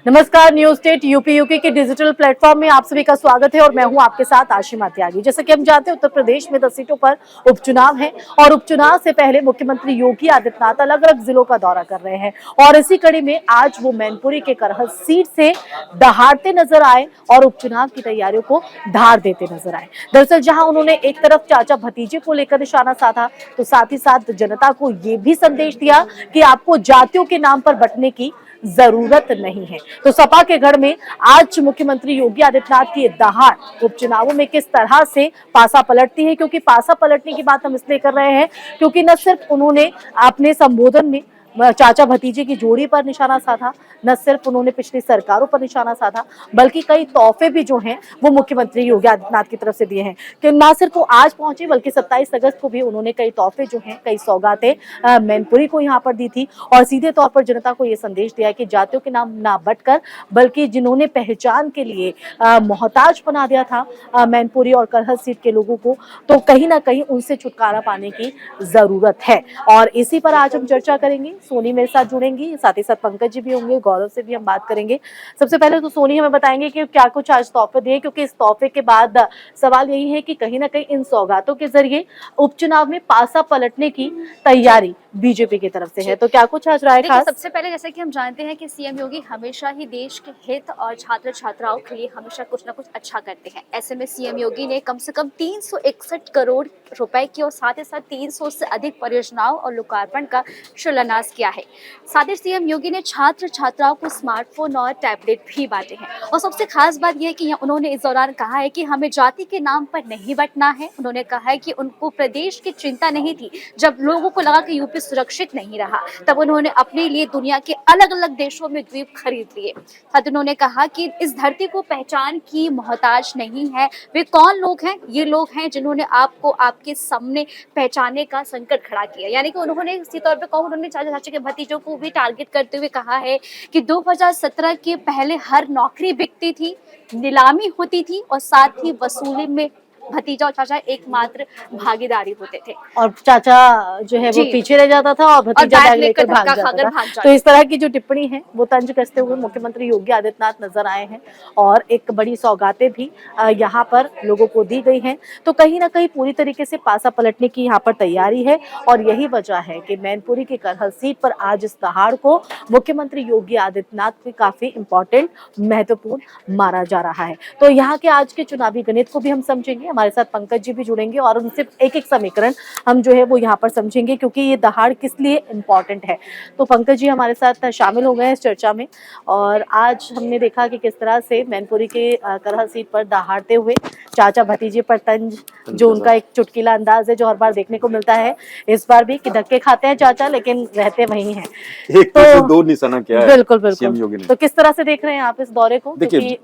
नमस्कार, news state UP UK के digital platform में आप सभी का स्वागत है और मैं हूं आपके साथ आशिमा त्यागी। जैसे कि हम जानते हैं, उत्तर प्रदेश में 10 सीटों पर उपचुनाव है और उपचुनाव से पहले मुख्यमंत्री योगी आदित्यनाथ अलग अलग जिलों का दौरा कर रहे हैं और इसी कड़ी में आज वो मैनपुरी के करहल सीट से दहाड़ते नजर आए और उपचुनाव की तैयारियों को धार देते नजर आए। दरअसल जहां उन्होंने एक तरफ चाचा भतीजे को लेकर निशाना साधा, तो साथ ही साथ जनता को ये भी संदेश दिया कि आपको जातियों के नाम पर बंटने की जरूरत नहीं है। तो सपा के गढ़ में आज मुख्यमंत्री योगी आदित्यनाथ की दहाड़ उपचुनावों में किस तरह से पासा पलटती है, क्योंकि पासा पलटने की बात हम इसलिए कर रहे हैं क्योंकि न सिर्फ उन्होंने अपने संबोधन में चाचा भतीजे की जोड़ी पर निशाना साधा, न सिर्फ उन्होंने पिछली सरकारों पर निशाना साधा, बल्कि कई तोहफे भी जो हैं वो मुख्यमंत्री योगी आदित्यनाथ की तरफ से दिए हैं कि न सिर्फ वो आज पहुंचे बल्कि 27 अगस्त को भी उन्होंने कई तोहफे जो हैं, कई सौगातें मैनपुरी को यहाँ पर दी थी और सीधे तौर पर जनता को ये संदेश दिया कि जातियों के नाम ना बंटकर बल्कि जिन्होंने पहचान के लिए मोहताज बना दिया था मैनपुरी और करहल सीट के लोगों को, तो कहीं ना कहीं उनसे छुटकारा पाने की जरूरत है। और इसी पर आज हम चर्चा करेंगे। सोनी मेरे साथ जुड़ेंगी, साथ ही साथ पंकज जी भी होंगे, गौरव से भी हम बात करेंगे। सबसे पहले तो सोनी हमें बताएंगे कि क्या कुछ आज तोहफे दिए, क्योंकि इस तोहफे के बाद सवाल यही है कि कहीं ना कहीं इन सौगातों के जरिए उपचुनाव में पासा पलटने की तैयारी बीजेपी की तरफ से है। तो क्या कुछ आज राय खास? सबसे पहले जैसा कि हम जानते हैं कि सीएम योगी हमेशा ही देश के हित और छात्र छात्राओं के लिए हमेशा कुछ ना कुछ अच्छा करते हैं। ऐसे में सीएम योगी ने कम से कम 361 करोड़ रुपए की और साथ ही साथ 300 से अधिक परियोजनाओं और लोकार्पण का शिलान्यास किया है। साथ ही सीएम योगी ने छात्र छात्राओं को स्मार्टफोन और टैबलेट भी बांटे हैं। और सबसे खास बात यह है कि उन्होंने इस दौरान कहा है कि हमें जाति के नाम पर नहीं बंटना है। उन्होंने कहा है कि उनको प्रदेश की चिंता नहीं थी। जब लोगों को लगा कि यूपी सुरक्षित नहीं रहा, तब उन्होंने अपने लिए दुनिया के अलग अलग देशों में द्वीप खरीद लिए। साथ उन्होंने कहा कि इस धरती को पहचान की मोहताज नहीं है। वे कौन लोग हैं? ये लोग हैं जिन्होंने आपको आपके सामने पहचाने का संकट खड़ा किया। यानी कि उन्होंने इसी तौर पे कहा, उन्होंने चाचा चाची के भतीजों को भी टारगेट करते हुए कहा है कि 2017 के पहले हर नौकरी बिकती थी, नीलामी होती थी और साथ ही वसूली में भतीजा और चाचा एकमात्र भागीदारी होते थे और चाचा जो है वो पीछे रह जाता था और भतीजा बैग लेकर भाग जाता था। तो इस तरह की जो टिप्पणी है वो तंज कसते हुए मुख्यमंत्री योगी आदित्यनाथ नजर आए हैं और एक बड़ी सौगातें भी यहाँ पर लोगों को दी गई हैं। तो कहीं ना कहीं पूरी तरीके से पासा पलटने की यहाँ पर तैयारी है और यही वजह है कि मैनपुरी की करहल सीट पर आज इस दहाड़ को मुख्यमंत्री योगी आदित्यनाथ की काफी इंपॉर्टेंट, महत्वपूर्ण माना जा रहा है। तो यहाँ के आज के चुनावी गणित को भी हम समझेंगे। हमारे साथ पंकज जी भी जुड़ेंगे और उनसे एक एक समीकरण हम जो है वो यहाँ पर समझेंगे, क्योंकि ये दहाड़ किस लिए इम्पोर्टेंट है। तो पंकज जी हमारे साथ शामिल हो गए हैं इस चर्चा में और आज हमने देखा कि किस तरह से मैनपुरी के करहल सीट पर दहाड़ते हुए चाचा भतीजे पर तंज, जो उनका एक चुटकीला अंदाज है जो हर बार देखने को मिलता है, इस बार भी कि धक्के खाते हैं चाचा लेकिन रहते वहीं हैं। तो दो निशाना क्या है? बिल्कुल बिल्कुल। तो किस तरह से देख रहे हैं आप इस दौरे को? देखिए,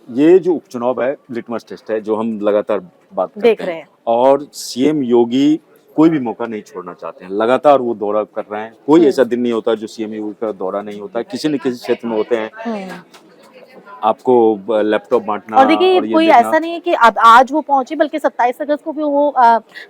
ये जो उपचुनाव है लिटमस टेस्ट है जो हम लगातार बात करते हैं और सीएम योगी कोई भी मौका नहीं छोड़ना चाहते हैं। लगातार वो दौरा कर रहे हैं। कोई ऐसा दिन नहीं होता जो सीएम योगी का दौरा नहीं होता। किसी न किसी क्षेत्र में होते हैं। आपको लैपटॉप बांटना और देखिए कोई ऐसा नहीं है कि अब आज वो पहुंचे, बल्कि 27 अगस्त को भी वो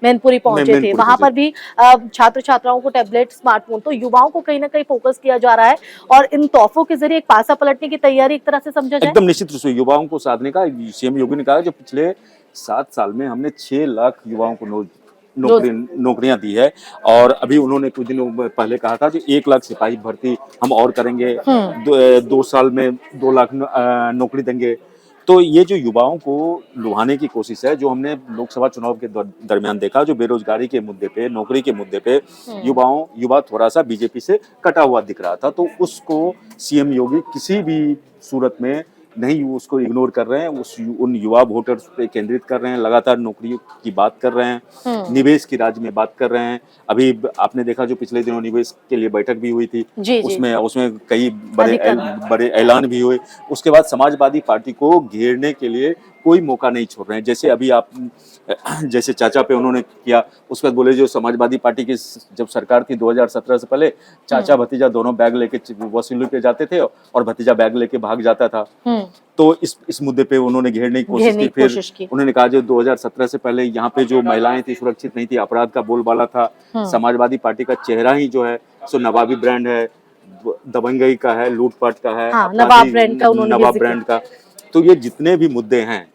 मैनपुरी पहुंचे थे। वहां पर भी छात्र छात्राओं को टैबलेट, स्मार्टफोन, तो युवाओं को कहीं ना कहीं फोकस किया जा रहा है और इन तोहफों के जरिए एक पासा पलटने की तैयारी एक तरह से समझा जाए। एकदम निश्चित रूप से युवाओं को साधने का सीएम योगी ने कहा जो पिछले 7 साल में हमने 6 लाख युवाओं को नौकरियां दी है और अभी उन्होंने कुछ दिनों पहले कहा था कि 1 लाख सिपाही भर्ती हम और करेंगे, 2 साल में 2 लाख नौकरी देंगे। तो ये जो युवाओं को लुभाने की कोशिश है, जो हमने लोकसभा चुनाव के दरमियान देखा, जो बेरोजगारी के मुद्दे पे, नौकरी के मुद्दे पे युवा थोड़ा सा बीजेपी से कटा हुआ दिख रहा था, तो उसको सीएम योगी किसी भी सूरत में नहीं उसको इग्नोर कर रहे हैं। उन युवा वोटर्स पे केंद्रित कर रहे हैं। लगातार नौकरी की बात कर रहे हैं, निवेश की राज्य में बात कर रहे हैं। अभी आपने देखा जो पिछले दिनों निवेश के लिए बैठक भी हुई थी, उसमें कई बड़े ऐलान भी हुए। उसके बाद समाजवादी पार्टी को घेरने के लिए कोई मौका नहीं छोड़ रहे हैं। जैसे अभी आप जैसे चाचा पे उन्होंने किया, उसके बाद बोले जो समाजवादी पार्टी की जब सरकार थी 2017 से पहले, चाचा भतीजा दोनों बैग लेके वसूली पे जाते थे और भतीजा बैग लेके भाग जाता था। तो इस मुद्दे पे उन्होंने घेरने की कोशिश की। फिर उन्होंने कहा जो 2017 से पहले यहाँ पे जो महिलाएं थी सुरक्षित नहीं थी, अपराध का बोलबाला था। समाजवादी पार्टी का चेहरा ही जो है सो नवाबी ब्रांड है, दबंगई का है, लूटपाट का है, हाँ, अपराधी, नवाब ब्रांड का उन्होंने भी नवाब जिक्र ब्रांड का। तो ये जितने भी मुद्दे हैं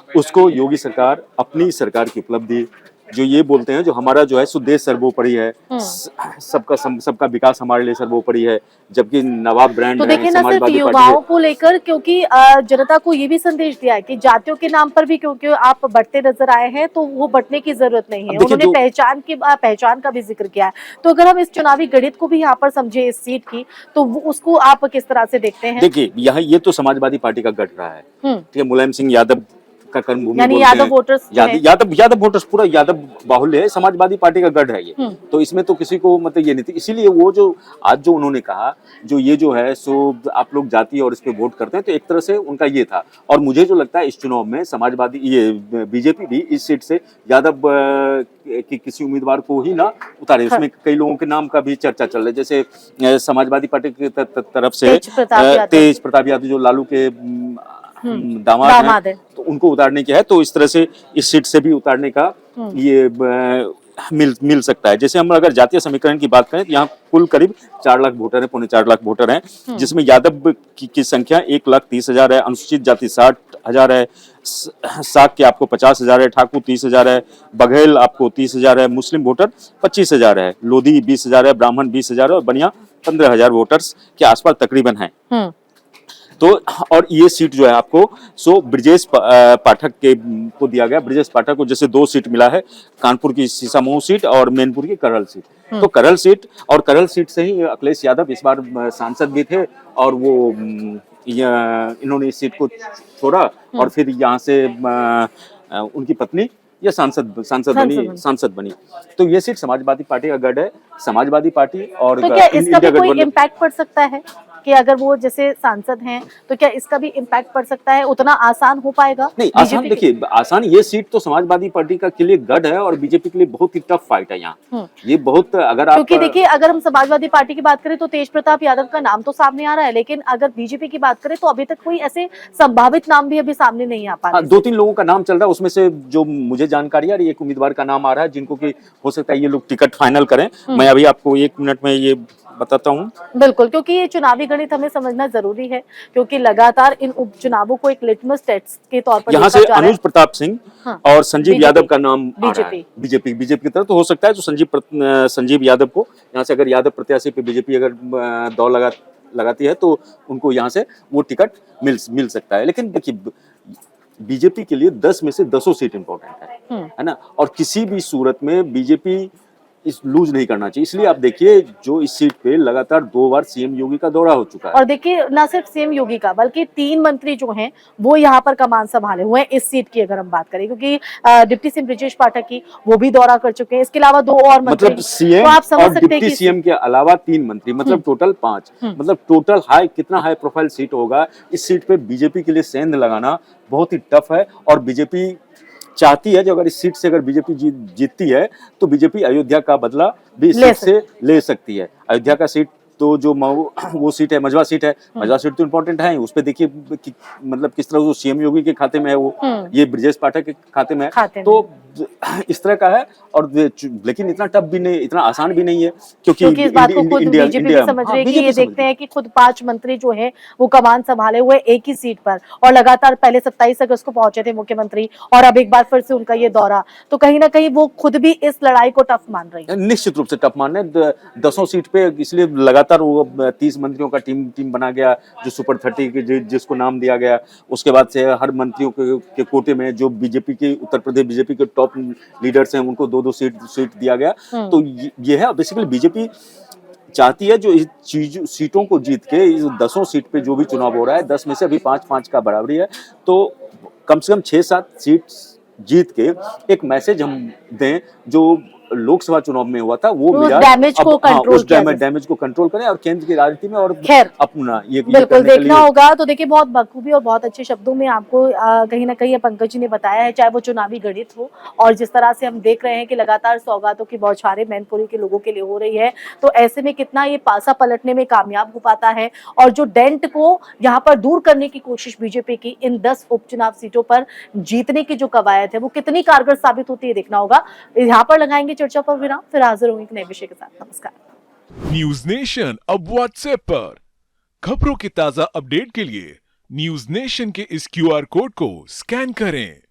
उसको योगी सरकार अपनी सरकार की उपलब्धि, जो ये बोलते हैं जो हमारा जो है सो देश सर्वोपरि है, सबका विकास हमारे लिए सर्वोपरि है, जबकि नवाब ब्रांड तो है, देखिए ना सिर्फ समाजवादी पार्टी युवाओं है। को लेकर, क्योंकि जनता को ये भी संदेश दिया है कि जातियों के नाम पर भी क्योंकि आप बढ़ते नजर आए हैं तो वो बढ़ने की जरूरत नहीं है। अब देखिए उन्होंने जो पहचान का भी जिक्र किया है। तो अगर हम इस चुनावी गणित को भी यहाँ पर समझे इस सीट की, तो उसको आप किस तरह से देखते हैं? देखिए यहाँ ये तो समाजवादी पार्टी का गढ़ रहा है, ठीक है, मुलायम सिंह यादव का कर्मभूमि यानी बोलते यादव हैं। वोटर्स जो है। यादव वोटर्स पूरा यादव बाहुल्य है, समाजवादी पार्टी का गढ़ है ये। तो इसमें तो किसी को मतलब ये नहीं थी, इसीलिए वो जो आज जो उन्होंने कहा जो ये जो है सो आप लोग जाति और इस पे वोट करते हैं, तो एक तरह से उनका ये था। और मुझे जो लगता है इस चुनाव में समाजवादी ये बीजेपी भी इस सीट से यादव कि किसी उम्मीदवार को ही ना उतारे। उसमें कई लोगों के नाम का भी चर्चा चल रहा है, जैसे समाजवादी पार्टी की तरफ से तेज प्रताप यादव जो लालू के दामाद हैं, तो उनको उतारने की है, तो इस तरह से इस सीट से भी उतारने का ये मिल सकता है। जैसे हम अगर जातीय समीकरण की बात करें तो यहाँ कुल करीब 4 लाख वोटर है, 4.25 लाख वोटर हैं, जिसमें यादव की संख्या 1,30,000 है, अनुसूचित जाति 60,000 है, साक के आपको 50,000 है, ठाकुर 30,000 है, बघेल आपको 30,000 है, मुस्लिम वोटर 25,000 है, लोधी 20,000 है, ब्राह्मण 20,000 है और बनिया 15,000 वोटर्स के आसपास तकरीबन है। तो और ये सीट जो है आपको सो ब्रजेश पाठक को दिया गया। ब्रजेश पाठक को जैसे 2 सीट मिला है, कानपुर की सीसामऊ सीट और मैनपुर की करल सीट। तो करल सीट से ही अखिलेश यादव इस बार सांसद भी थे और वो इन्होंने इस सीट को छोड़ा और फिर यहाँ से उनकी पत्नी या सांसद बनी। तो ये सीट समाजवादी पार्टी का गढ़ है। समाजवादी पार्टी और तो क्या इसका भी कोई इम्पैक्ट पड़ सकता है कि अगर वो जैसे सांसद हैं तो क्या इसका भी इम्पैक्ट पड़ सकता है? उतना आसान हो पाएगा? नहीं आसान, देखिए आसान, ये सीट तो समाजवादी पार्टी का के लिए गढ़ है और बीजेपी के लिए बहुत ही टफ फाइट है यहाँ। ये बहुत, अगर आप, क्योंकि देखिए अगर हम समाजवादी पार्टी की बात करें तो तेज प्रताप यादव का नाम तो सामने आ रहा है, लेकिन अगर बीजेपी की बात करें तो अभी तक कोई ऐसे संभावित नाम भी अभी सामने नहीं आ पा रहे। 2-3 लोगों का नाम चल रहा है, उसमें से जो मुझे जानकारी है एक उम्मीदवार का नाम आ रहा है जिनको कि हो सकता है ये लोग टिकट फाइनल करें। मैं अभी आपको 1 मिनट में ये बताता हूँ। बिल्कुल, क्योंकि ये चुनावी गणित हमें समझना जरूरी है, क्योंकि लगातार इन उपचुनावों को एक लिटमस टेस्ट के तौर पर यहाँ से अनुज प्रताप सिंह और संजीव यादव का नाम आ रहा है बीजेपी की तरफ। तो हो सकता है जो संजीव यादव को यहाँ से, अगर यादव प्रत्याशी पे बीजेपी अगर दौड़ लगाती है तो उनको यहाँ से वो टिकट मिल सकता है। लेकिन देखिए बीजेपी के लिए 10 में से 10 सीट इंपॉर्टेंट है ना, और किसी भी सूरत में बीजेपी इस लूज नहीं करना चाहिए। इसलिए आप देखिए जो इस सीट पे लगातार 2 बार सीएम योगी का दौरा हो चुका है। और देखिए ना सिर्फ सीएम योगी का, बल्कि 3 मंत्री जो हैं वो यहाँ पर कमान संभाले हुए हैं इस सीट की अगर हम बात करें, क्योंकि डिप्टी सीएम ब्रजेश पाठक की वो भी दौरा कर चुके हैं। इसके अलावा 2 और मंत्री, मतलब सीएम तो आप समझ और सकते हैं डिप्टी कि सीएम के अलावा 3 मंत्री, मतलब टोटल 5। मतलब टोटल कितना हाई प्रोफाइल सीट होगा। इस सीट पे बीजेपी के लिए सेंध लगाना बहुत ही टफ है और बीजेपी चाहती है जो अगर इस सीट से अगर बीजेपी जीतती है तो बीजेपी अयोध्या का बदला भी इस सीट से ले सकती है। अयोध्या का सीट तो जो वो सीट है, मझवा सीट है, मझवा सीट तो इम्पोर्टेंट है। उस पे देखिए मतलब किस तरह वो सीएम योगी के खाते में है, वो ये ब्रजेश पाठक के खाते में है। तो इस तरह का है। और लेकिन इतना टफ भी नहीं, इतना आसान भी नहीं है, क्योंकि इस बात को खुद बीजेपी भी समझ रही है कि ये देखते हैं कि खुद 5 मंत्री जो है वो कमान संभाले हुए एक ही सीट पर, और लगातार पहले 27 अगस्त को पहुंचे थे मुख्यमंत्री और अब एक बार फिर से उनका ये दौरा, तो कहीं ना कहीं वो खुद भी इस लड़ाई को टफ मान रही है। निश्चित रूप से टफ मान रहे हैं। 10 सीट पे इसलिए लगातार वो 30 मंत्रियों का टीम बना गया, जो सुपर 30 जिसको नाम दिया गया। उसके बाद से हर मंत्रियों के कोटे में जो बीजेपी के उत्तर प्रदेश बीजेपी के टॉप लीडर्स हैं उनको 2-2 सीट दिया गया। तो ये है बेसिकली बीजेपी चाहती है जो इस सीटों को जीत के इस 10 सीट पे जो भी चुनाव हो रहा है 10 में से अभी 5-5 का बराबरी है, तो कम से कम 6-7 सीट जीत के एक मैसेज हम दें जो लोकसभा चुनाव में हुआ था वो डैमेज को कंट्रोल डैमेज को कंट्रोल करें और केंद्र की राजनीति में और अपना ये बिल्कुल देखना होगा। तो देखिए बहुत बखूबी और बहुत अच्छे शब्दों में आपको कहीं ना कहीं पंकज जी ने बताया है, चाहे वो चुनावी गणित हो और जिस तरह से हम देख रहे हैं कि लगातार सौगातों की बौछारें मैनपुरी के लोगों के लिए हो रही है, तो ऐसे में कितना ये पासा पलटने में कामयाब हो पाता है और जो डेंट को यहाँ पर दूर करने की कोशिश बीजेपी की इन 10 उपचुनाव सीटों पर जीतने की जो कवायद है वो कितनी कारगर साबित होती है देखना होगा। यहाँ पर लगाएंगे चर्चा पर विराम, फिर हाजिर होंगे एक नए विषय के साथ। नमस्कार। न्यूज नेशन अब व्हाट्सएप पर। खबरों के ताजा अपडेट के लिए न्यूज नेशन के इस क्यूआर कोड को स्कैन करें।